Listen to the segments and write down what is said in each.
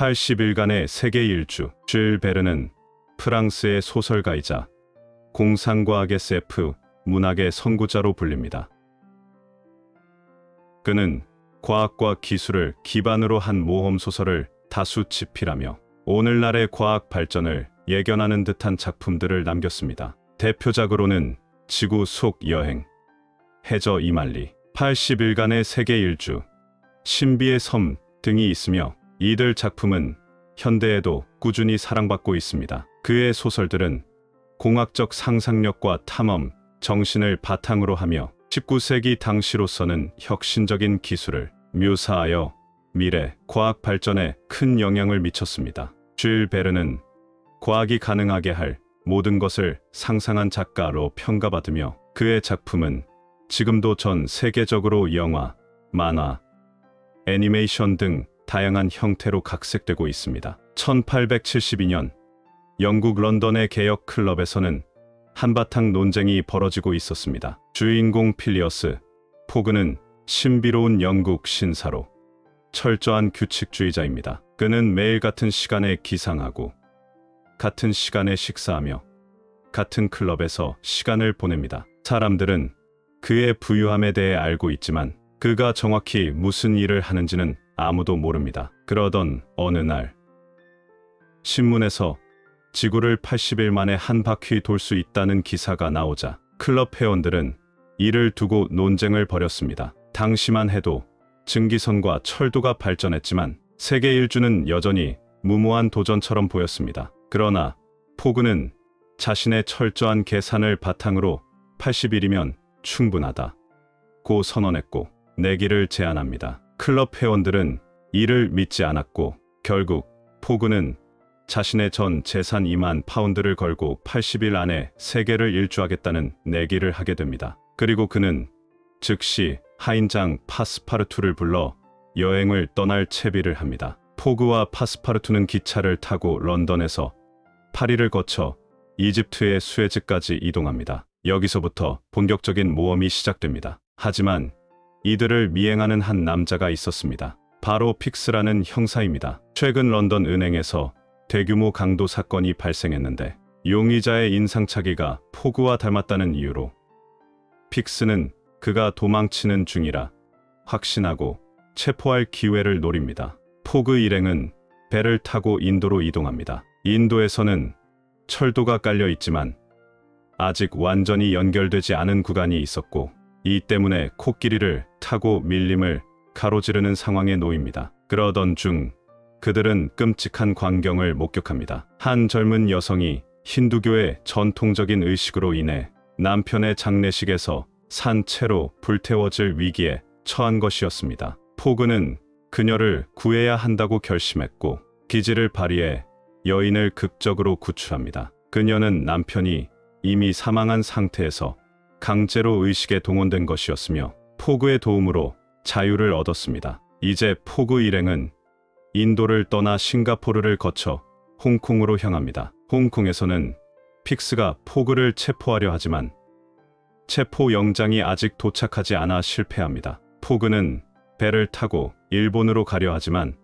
80일간의 세계 일주. 줄 베르는 프랑스의 소설가이자 공상과학의 SF, 문학의 선구자로 불립니다. 그는 과학과 기술을 기반으로 한 모험 소설을 다수 집필하며 오늘날의 과학 발전을 예견하는 듯한 작품들을 남겼습니다. 대표작으로는 지구 속 여행, 해저 이말리, 80일간의 세계 일주, 신비의 섬 등이 있으며 이들 작품은 현대에도 꾸준히 사랑받고 있습니다. 그의 소설들은 공학적 상상력과 탐험, 정신을 바탕으로 하며 19세기 당시로서는 혁신적인 기술을 묘사하여 미래 과학 발전에 큰 영향을 미쳤습니다. 줄 베르는 과학이 가능하게 할 모든 것을 상상한 작가로 평가받으며 그의 작품은 지금도 전 세계적으로 영화, 만화, 애니메이션 등 다양한 형태로 각색되고 있습니다. 1872년 영국 런던의 개혁 클럽에서는 한바탕 논쟁이 벌어지고 있었습니다. 주인공 필리어스 포그는 신비로운 영국 신사로 철저한 규칙주의자입니다. 그는 매일 같은 시간에 기상하고 같은 시간에 식사하며 같은 클럽에서 시간을 보냅니다. 사람들은 그의 부유함에 대해 알고 있지만 그가 정확히 무슨 일을 하는지는 아무도 모릅니다. 그러던 어느 날 신문에서 지구를 80일 만에 한 바퀴 돌 수 있다는 기사가 나오자 클럽 회원들은 이를 두고 논쟁을 벌였습니다. 당시만 해도 증기선과 철도가 발전했지만 세계 일주는 여전히 무모한 도전처럼 보였습니다. 그러나 포그는 자신의 철저한 계산을 바탕으로 80일이면 충분하다고 선언했고 내기를 제안합니다. 클럽 회원들은 이를 믿지 않았고 결국 포그는 자신의 전 재산 2만 파운드를 걸고 80일 안에 세계를 일주하겠다는 내기를 하게 됩니다. 그리고 그는 즉시 하인장 파스파르투를 불러 여행을 떠날 채비를 합니다. 포그와 파스파르투는 기차를 타고 런던에서 파리를 거쳐 이집트의 수에즈까지 이동합니다. 여기서부터 본격적인 모험이 시작됩니다. 하지만 이들을 미행하는 한 남자가 있었습니다. 바로 픽스라는 형사입니다. 최근 런던 은행에서 대규모 강도 사건이 발생했는데 용의자의 인상착의가 포그와 닮았다는 이유로 픽스는 그가 도망치는 중이라 확신하고 체포할 기회를 노립니다. 포그 일행은 배를 타고 인도로 이동합니다. 인도에서는 철도가 깔려 있지만 아직 완전히 연결되지 않은 구간이 있었고 이 때문에 코끼리를 타고 밀림을 가로지르는 상황에 놓입니다. 그러던 중 그들은 끔찍한 광경을 목격합니다. 한 젊은 여성이 힌두교의 전통적인 의식으로 인해 남편의 장례식에서 산 채로 불태워질 위기에 처한 것이었습니다. 포그는 그녀를 구해야 한다고 결심했고 기지를 발휘해 여인을 극적으로 구출합니다. 그녀는 남편이 이미 사망한 상태에서 강제로 의식에 동원된 것이었으며 포그의 도움으로 자유를 얻었습니다. 이제 포그 일행은 인도를 떠나 싱가포르를 거쳐 홍콩으로 향합니다. 홍콩에서는 픽스가 포그를 체포하려 하지만 체포 영장이 아직 도착하지 않아 실패합니다. 포그는 배를 타고 일본으로 가려 하지만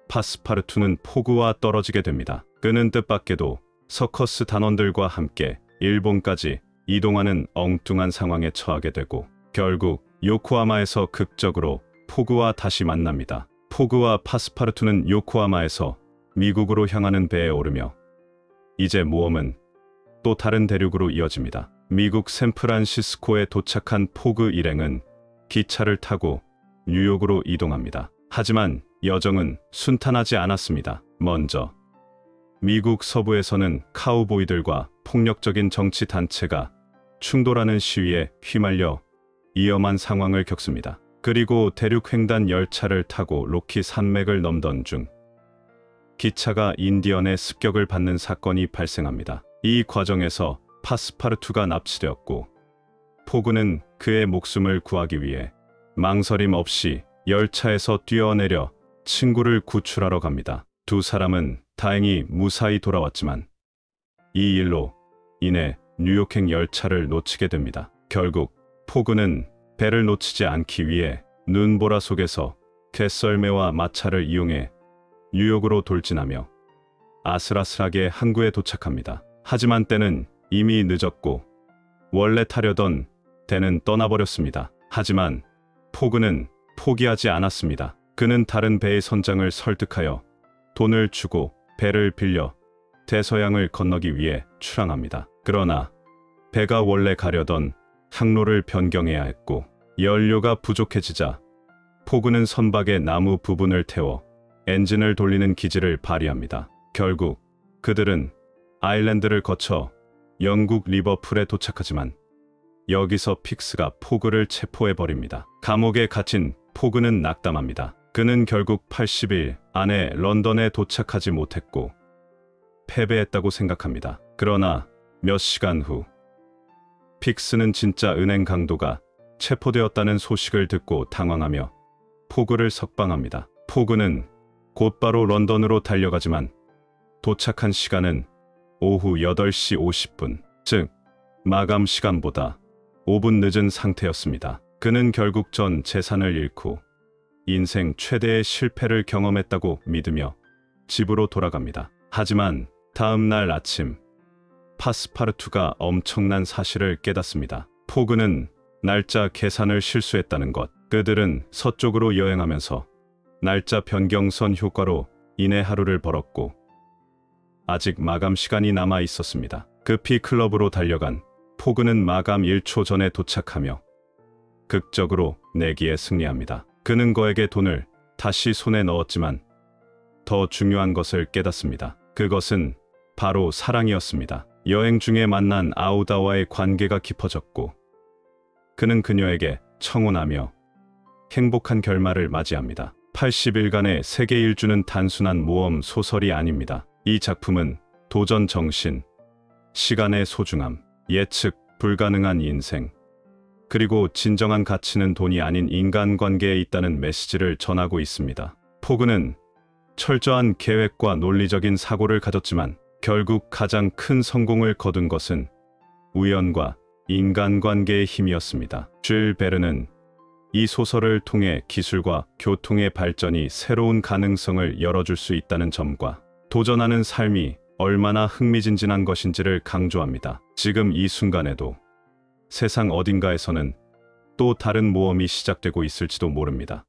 파스파르투는 포그와 떨어지게 됩니다. 그는 뜻밖에도 서커스 단원들과 함께 일본까지 이동하는 엉뚱한 상황에 처하게 되고 결국 요코하마에서 극적으로 포그와 다시 만납니다. 포그와 파스파르투는 요코하마에서 미국으로 향하는 배에 오르며 이제 모험은 또 다른 대륙으로 이어집니다. 미국 샌프란시스코에 도착한 포그 일행은 기차를 타고 뉴욕으로 이동합니다. 하지만 여정은 순탄하지 않았습니다. 먼저 미국 서부에서는 카우보이들과 폭력적인 정치 단체가 충돌하는 시위에 휘말려 위험한 상황을 겪습니다. 그리고 대륙 횡단 열차를 타고 로키 산맥을 넘던 중 기차가 인디언의 습격을 받는 사건이 발생합니다. 이 과정에서 파스파르투가 납치되었고 포그는 그의 목숨을 구하기 위해 망설임 없이 열차에서 뛰어내려 친구를 구출하러 갑니다. 두 사람은 다행히 무사히 돌아왔지만 이 일로 인해 뉴욕행 열차를 놓치게 됩니다. 결국 포그는 배를 놓치지 않기 위해 눈보라 속에서 갯썰매와 마차를 이용해 뉴욕으로 돌진하며 아슬아슬하게 항구에 도착합니다. 하지만 때는 이미 늦었고 원래 타려던 배는 떠나버렸습니다. 하지만 포그는 포기하지 않았습니다. 그는 다른 배의 선장을 설득하여 돈을 주고 배를 빌려 대서양을 건너기 위해 출항합니다. 그러나 배가 원래 가려던 항로를 변경해야 했고 연료가 부족해지자 포그는 선박의 나무 부분을 태워 엔진을 돌리는 기지를 발휘합니다. 결국 그들은 아일랜드를 거쳐 영국 리버풀에 도착하지만 여기서 픽스가 포그를 체포해버립니다. 감옥에 갇힌 포그는 낙담합니다. 그는 결국 80일 안에 런던에 도착하지 못했고 패배했다고 생각합니다. 그러나 몇 시간 후 픽스는 진짜 은행 강도가 체포되었다는 소식을 듣고 당황하며 포그를 석방합니다. 포그는 곧바로 런던으로 달려가지만 도착한 시간은 오후 8시 50분, 즉 마감 시간보다 5분 늦은 상태였습니다. 그는 결국 전 재산을 잃고 인생 최대의 실패를 경험했다고 믿으며 집으로 돌아갑니다. 하지만 다음 날 아침 파스파르투가 엄청난 사실을 깨닫습니다. 포그는 날짜 계산을 실수했다는 것. 그들은 서쪽으로 여행하면서 날짜 변경선 효과로 인해 하루를 벌었고 아직 마감 시간이 남아 있었습니다. 급히 클럽으로 달려간 포그는 마감 1초 전에 도착하며 극적으로 내기에 승리합니다. 그는 거액의 돈을 다시 손에 넣었지만 더 중요한 것을 깨닫습니다. 그것은 바로 사랑이었습니다. 여행 중에 만난 아우다와의 관계가 깊어졌고 그는 그녀에게 청혼하며 행복한 결말을 맞이합니다. 80일간의 세계 일주는 단순한 모험 소설이 아닙니다. 이 작품은 도전 정신, 시간의 소중함, 예측 불가능한 인생, 그리고 진정한 가치는 돈이 아닌 인간관계에 있다는 메시지를 전하고 있습니다. 포그는 철저한 계획과 논리적인 사고를 가졌지만 결국 가장 큰 성공을 거둔 것은 우연과 인간관계의 힘이었습니다. 줄 베르는 이 소설을 통해 기술과 교통의 발전이 새로운 가능성을 열어줄 수 있다는 점과 도전하는 삶이 얼마나 흥미진진한 것인지를 강조합니다. 지금 이 순간에도 세상 어딘가에서는 또 다른 모험이 시작되고 있을지도 모릅니다.